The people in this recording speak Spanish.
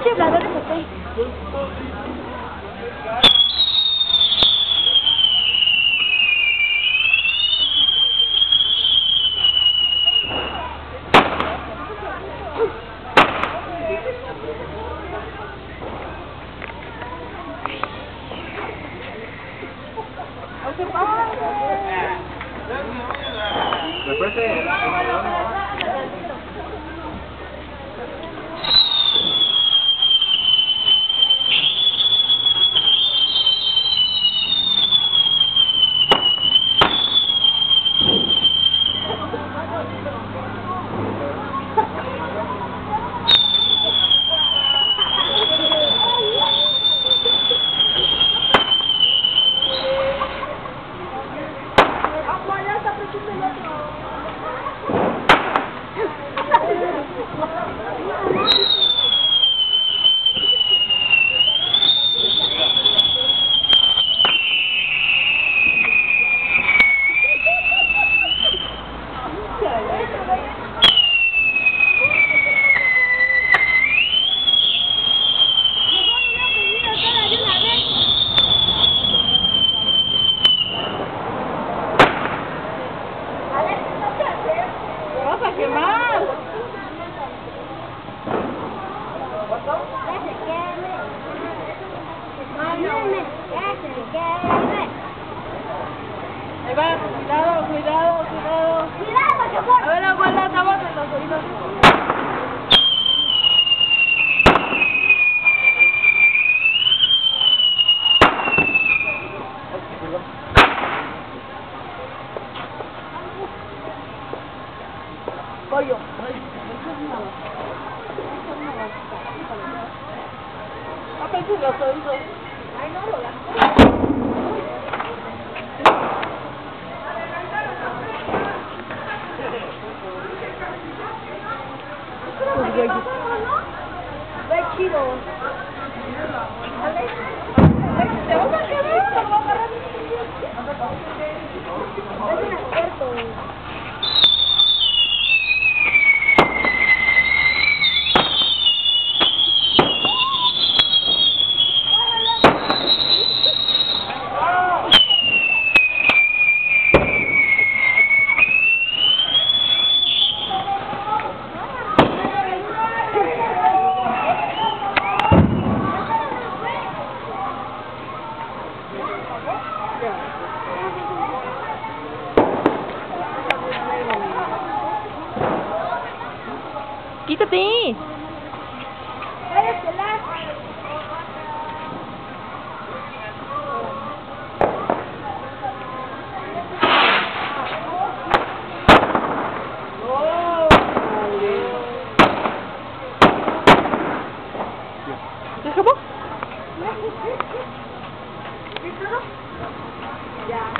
chifladores aquí. Después Ahí va, cuidado, cuidado, cuidado. Cuidado, que por... A ver, abuela, estamos en los oídos. Pollo. Apenas los oídos. Ay, no, lo Ve chido. ¿Te vas a quedar? ¿Te vas a agarrar? Es un experto. ¡Quítate! ¿Se escapó? Ya.